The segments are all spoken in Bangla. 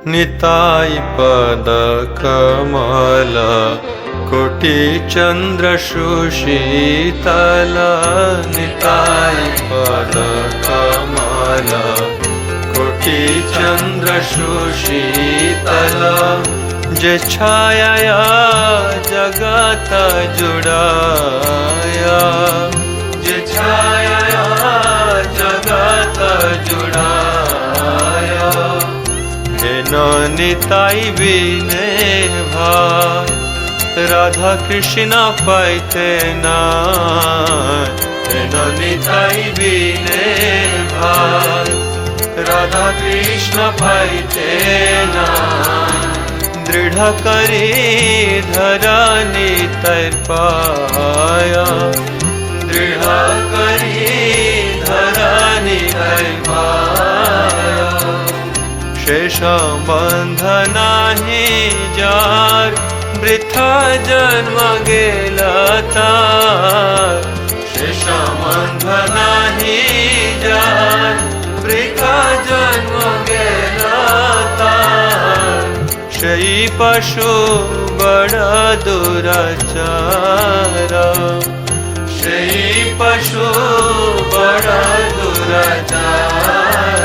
निताय पद कमल कोटि चंद्र सुशीतल। निताय पद कमल कोटि चंद्र सुशीतल। जे छाया जगत जुड़ाया, जे छाया जगत जुड़ाया। हेन निताई बिने भाई राधा कृष्ण पाइते ना। हेन निताई बिने भाई राधा कृष्ण पाइते ना। दृढ़ करी धरा निताय पाया, दृढ़ करी धरा निताय पाया। शेष बंध नाही जार वृथा जन्म गेला तार। शेष बंध नाही जार वृथा जन्म गेला तार। সেই পশু বড় দুরাচার, সেই পশু বড় দুরাচার।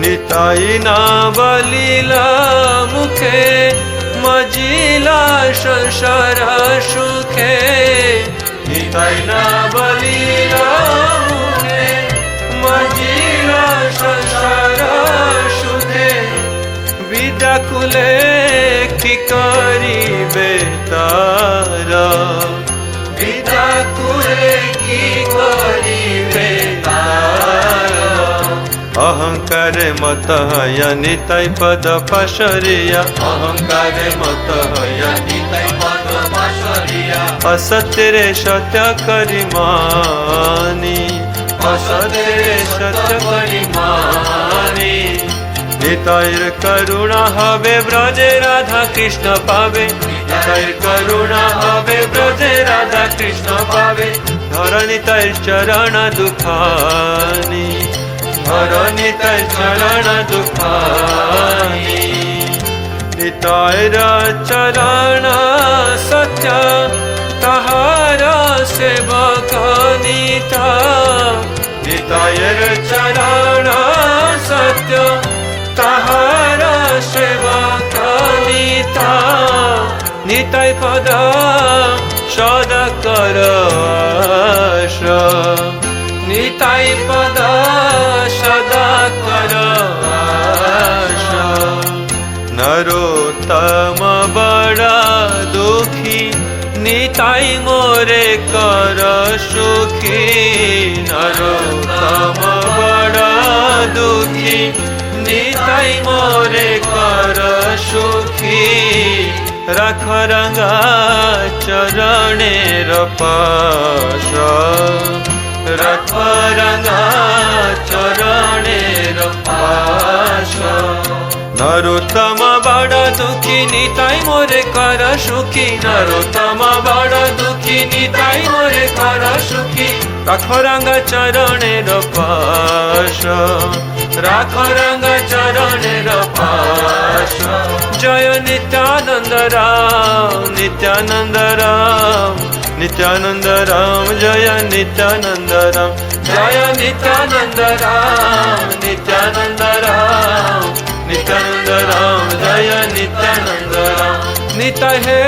নিতাই না বলিলা মুখে মজিলা সংসার সুখে। নিতাই না বলিলা মুখে মজিলা সংসার সুখে। বিদ্যাকুলে কি করিবে তারা, বিদ্যাকুলে কি করিবে তারা। অহংকার মত হয় নিতাই পদ পাশরিয়া, অহংকার মত হয় নিতাই পদ পাশরিয়া। অসত্যরে সত্য করি মানি, অসত্যরে সত্য করি মানি। নিতাইর করুণা হবে ব্রজে রাধা কৃষ্ণ পাবে, নিতাইর করুণা হবে ব্রজে রাধা কৃষ্ণ পাবে। ধর নিতাইর চরণ দুখানি, ধর নিতাইর চরণ দুখানি। নিতাইর চরণ সত্য তাহার সেবক নিতা। নিতাইর চরণ সত্য তাহার সেবক নিতা। নিতাই পদ সদা কর আশা, নিতাই পদ সদা কর আশা। নরোত্তম বড় দুঃখী নিতাই মোরে কর সুখী। নরোত্তম বড় দুঃখী নিতাই মোরে কর সুখী। রাখ রঙ্গা চরণের পাশ, রাখ রঙ্গা চরণের পাশ। নরোত্তম বড় দুঃখী নিতাই মোরে কর সুখী। নরোত্তম বড় দুঃখী নিতাই মোরে কর সুখী। রাখ রঙ্গা চরণের পাশ, রাখ রঙ্গা চরণের পাশ। জয় নিত্যানন্দ রাম, নিত্যানন্দ রাম, নিত্যানন্দ রাম। জয় নিত্যানন্দ রাম, জয় নিত্যানন্দ রাম, নিত্যানন্দ রাম, নিত্যানন্দ রাম। জয় নিত্যানন্দ রাম। নিতাই হে